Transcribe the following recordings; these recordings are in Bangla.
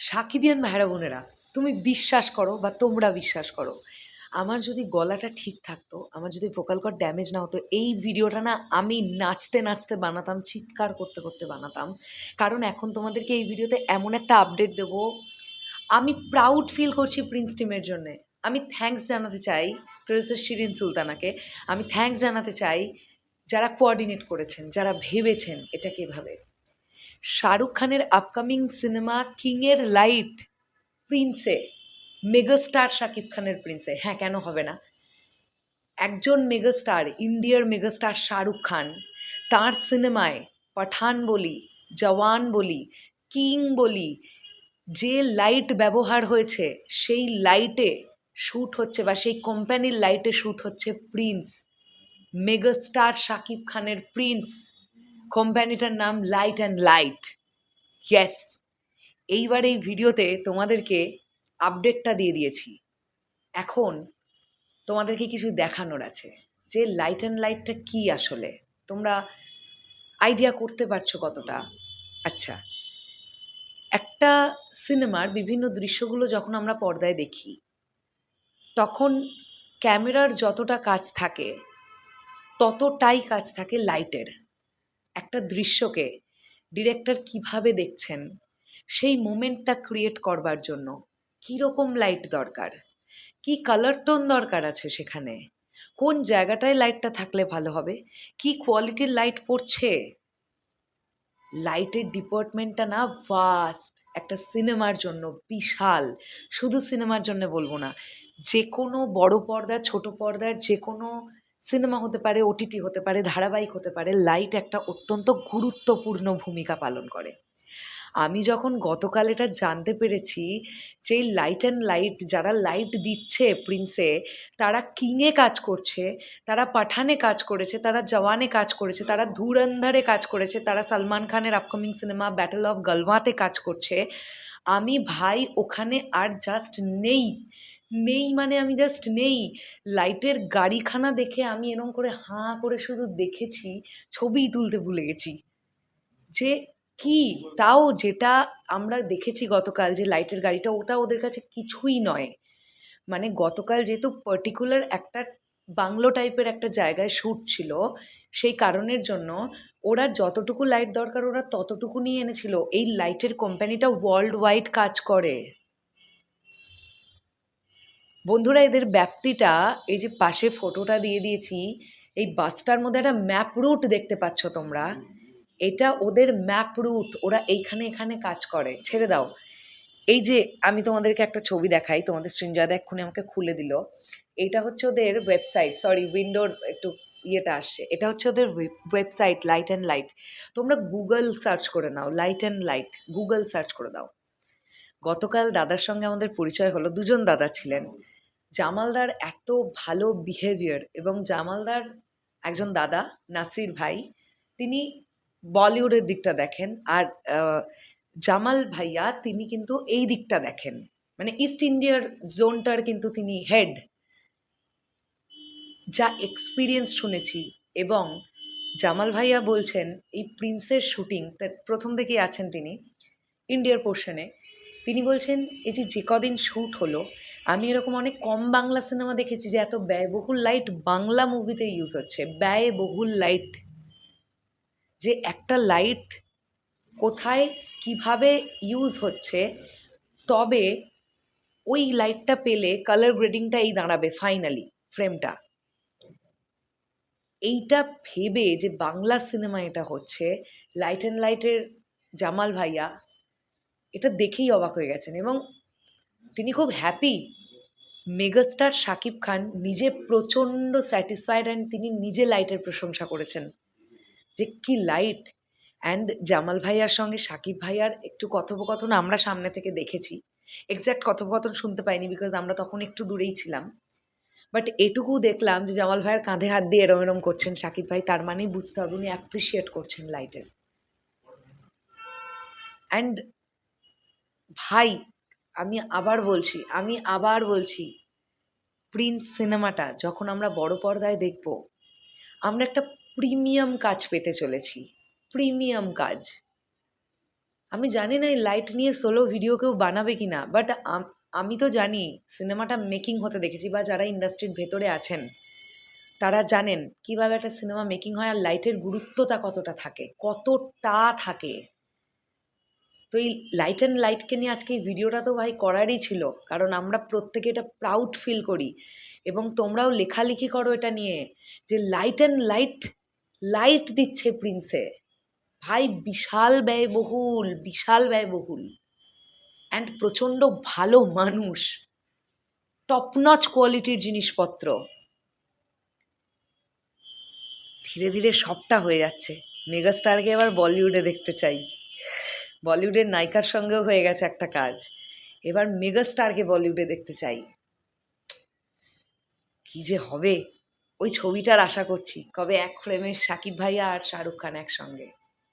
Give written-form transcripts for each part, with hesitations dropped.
সাকিবিয়ান ভাইরা বোনেরা, তুমি বিশ্বাস করো বা তোমরা বিশ্বাস করো, আমার যদি গলাটা ঠিক থাকতো, আমার যদি ভোকাল কর্ড ড্যামেজ না হতো, এই ভিডিওটা না আমি নাচতে নাচতে বানাতাম, চিৎকার করতে করতে বানাতাম। কারণ এখন তোমাদেরকে এই ভিডিওতে এমন একটা আপডেট দেবো, আমি প্রাউড ফিল করছি প্রিন্স টিমের জন্যে। আমি থ্যাঙ্কস জানাতে চাই প্রফেসর শিরিন সুলতানাকে। আমি থ্যাঙ্কস জানাতে চাই যারা কোঅর্ডিনেট করেছেন, যারা ভেবেছেন এটাকে এভাবে। শাহরুখ খানের আপকামিং সিনেমা কিংয়ের লাইট প্রিন্সে, মেগাস্টার শাকিব খানের প্রিন্সে, হ্যাঁ কেন হবে না, একজন মেগাস্টার, ইন্ডিয়ার মেগাস্টার শাহরুখ খান, তার সিনেমায় পাঠান বলি, জওয়ান বলি, কিং বলি, যে লাইট ব্যবহার হয়েছে সেই লাইটে শ্যুট হচ্ছে বা সেই কোম্পানির লাইটে শ্যুট হচ্ছে প্রিন্স, মেগাস্টার শাকিব খানের প্রিন্স। কোম্পানিটার নাম লাইট অ্যান্ড লাইট। ইয়েস, এইবার এই ভিডিওতে তোমাদেরকে আপডেটটা দিয়ে দিয়েছি। এখন তোমাদেরকে কিছু দেখানোর আছে যে লাইট অ্যান্ড লাইটটা কী আসলে, তোমরা আইডিয়া করতে পারছো কতটা? আচ্ছা, একটা সিনেমার বিভিন্ন দৃশ্যগুলো যখন আমরা পর্দায় দেখি, তখন ক্যামেরার যতটা কাজ থাকে ততটাই কাজ থাকে লাইটের। একটা দৃশ্যকে ডিরেক্টর কিভাবে দেখছেন, সেই মোমেন্টটা ক্রিয়েট করবার জন্য কীরকম লাইট দরকার, কি কালার টোন দরকার আছে সেখানে, কোন জায়গাটায় লাইটটা থাকলে ভালো হবে, কি কোয়ালিটির লাইট পড়ছে। লাইটের ডিপার্টমেন্টটা না ভাস্ট, একটা সিনেমার জন্য বিশাল। শুধু সিনেমার জন্য বলবো না, যে কোনো বড় পর্দা ছোট পর্দার যে কোনো সিনেমা হতে পারে, ওটিটি হতে পারে, ধারাবাহিক হতে পারে, লাইট একটা অত্যন্ত গুরুত্বপূর্ণ ভূমিকা পালন করে। আমি যখন গতকাল এটা জানতে পেরেছি যে লাইট অ্যান্ড লাইট যারা লাইট দিচ্ছে প্রিন্সে, তারা কিংয়ে কাজ করছে, তারা পাঠানে কাজ করেছে, তারা জওয়ানে কাজ করেছে, তারা ধুরন্ধরে কাজ করেছে, তারা সলমান খানের আপকামিং সিনেমা ব্যাটল অফ গলওয়াতে কাজ করছে, আমি ভাই ওখানে আর জাস্ট নেই। নেই মানে আমি জাস্ট নেই। লাইটের গাড়িখানা দেখে আমি এরম করে হাঁ করে শুধু দেখেছি, ছবিই তুলতে ভুলে গেছি। যে কি, তাও যেটা আমরা দেখেছি গতকাল যে লাইটের গাড়িটা, ওটা ওদের কাছে কিছুই নয়। মানে গতকাল যেহেতু পার্টিকুলার একটা বাংলো টাইপের একটা জায়গায় শ্যুট ছিল, সেই কারণের জন্য ওরা যতটুকু লাইট দরকার ওরা ততটুকু নিয়ে এনেছিল। এই লাইটের কোম্পানিটা ওয়ার্ল্ড ওয়াইড কাজ করে। বন্ধুরা, এদের ব্যাপ্তিটা, এই যে পাশে ফটোটা দিয়ে দিয়েছি, এই বাসটার মধ্যে একটা ম্যাপ রুট দেখতে পাচ্ছ তোমরা, এটা ওদের ম্যাপ রুট। ওরা এইখানে এখানে কাজ করে, ছেড়ে দাও। এই যে আমি তোমাদেরকে একটা ছবি দেখাই, তোমাদের সৃঞ্জয়দা এক্ষুনি আমাকে খুলে দিল। এইটা হচ্ছে ওদের ওয়েবসাইট, সরি উইন্ডোর একটু ইয়েটা আসছে, এটা হচ্ছে ওদের ওয়েবসাইট লাইট অ্যান্ড লাইট। তোমরা গুগল সার্চ করে নাও, light and light, Google search করে দাও। গতকাল দাদার সঙ্গে আমাদের পরিচয় হলো, দুজন দাদা ছিলেন। জামালদার এত ভালো বিহেভিয়ার, এবং জামালদার একজন দাদা নাসির ভাই, তিনি বলিউডের দিকটা দেখেন, আর জামাল ভাইয়া তিনি কিন্তু এই দিকটা দেখেন, মানে ইস্ট ইন্ডিয়ার জোনটার কিন্তু তিনি হেড। যা এক্সপিরিয়েন্স শুনেছি, এবং জামাল ভাইয়া বলছেন এই প্রিন্সের শুটিং তার প্রথম থেকেই আছেন তিনি ইন্ডিয়ার পোর্শনে। তিনি বলছেন এই যে কদিন শ্যুট হলো, আমি এরকম অনেক কম বাংলা সিনেমা দেখেছি যে এত ব্যয়বহুল লাইট বাংলা মুভিতে ইউজ হচ্ছে। ব্যয়বহুল লাইট, যে একটা লাইট কোথায় কিভাবে ইউজ হচ্ছে, তবে ওই লাইটটা পেলে কালার গ্রেডিংটা এই দাঁড়াবে ফাইনালি ফ্রেমটা। এইটা ভেবে যে বাংলা সিনেমা এটা হচ্ছে, লাইট অ্যান্ড লাইটের জামাল ভাইয়া এটা দেখেই অবাক হয়ে গেছেন, এবং তিনি খুব হ্যাপি। মেগাস্টার শাকিব খান নিজে প্রচণ্ড স্যাটিসফাইড, অ্যান্ড তিনি নিজে লাইটের প্রশংসা করেছেন যে কি লাইট। অ্যান্ড জামাল ভাইয়ার সঙ্গে শাকিব ভাইয়ার একটু কথোপকথন আমরা সামনে থেকে দেখেছি, এক্স্যাক্ট কথোপকথন শুনতে পাইনি বিকজ আমরা তখন একটু দূরেই ছিলাম, বাট এটুকু দেখলাম যে জামাল ভাইয়ের কাঁধে হাত দিয়ে এরম এরম করছেন শাকিব ভাই, তার মানেই বুঝতে হবে উনি অ্যাপ্রিসিয়েট করছেন লাইটের। অ্যান্ড ভাই, আমি আবার বলছি প্রিন্স সিনেমাটা যখন আমরা বড় পর্দায় দেখব, আমরা একটা প্রিমিয়াম কাজ পেতে চলেছি, প্রিমিয়াম কাজ। আমি জানি না এই লাইট নিয়ে সোলো ভিডিও কেউ বানাবে কি না, বাট আমি তো জানি সিনেমাটা মেকিং হতে দেখেছি, বা যারা ইন্ডাস্ট্রির ভেতরে আছেন তারা জানেন কিভাবে একটা সিনেমা মেকিং হয় আর লাইটের গুরুত্বটা কতটা থাকে, কতটা থাকে। তো এই লাইট অ্যান্ড লাইটকে নিয়ে আজকে এই ভিডিওটা তো ভাই করারই ছিল, কারণ আমরা প্রত্যেকে এটা প্রাউড ফিল করি এবং তোমরাও লেখালেখি করো এটা নিয়ে যে লাইট অ্যান্ড লাইট, লাইট দিচ্ছে প্রিন্সে। ভাই বিশাল ব্যয়বহুল, বিশাল ব্যয়বহুল, অ্যান্ড প্রচণ্ড ভালো মানুষ, টপ নচ কোয়ালিটির জিনিসপত্র। ধীরে ধীরে সবটা হয়ে যাচ্ছে। মেগাস্টারকে এবার বলিউডে দেখতে চাই, বলিউডের নায়িকার সঙ্গেও হয়ে গেছে একটা কাজ, এবার মেগাস্টারকে বলিউডে দেখতে চাই। কি যে হবে, ওই ছবিটার আশা করছি কবে এক ফ্রেমে শাকিব ভাইয়া আর শাহরুখ খান একসঙ্গে।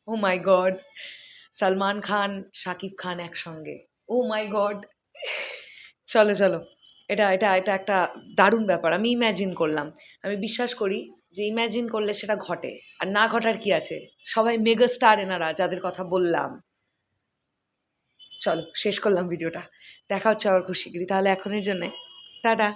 ও মাই গড, সলমান খান শাকিব খান একসঙ্গে, ও মাই গড। চলো চলো, এটা এটা এটা একটা দারুণ ব্যাপার, আমি ইম্যাজিন করলাম। আমি বিশ্বাস করি যে ইম্যাজিন করলে সেটা ঘটে, আর না ঘটার কি আছে, সবাই মেগাস্টার এনারা যাদের কথা বললাম। চলো শেষ করলাম ভিডিওটা, দেখা হচ্ছে আবার খুব শিগগিরই, তাহলে এখনের জন্যে টাটা।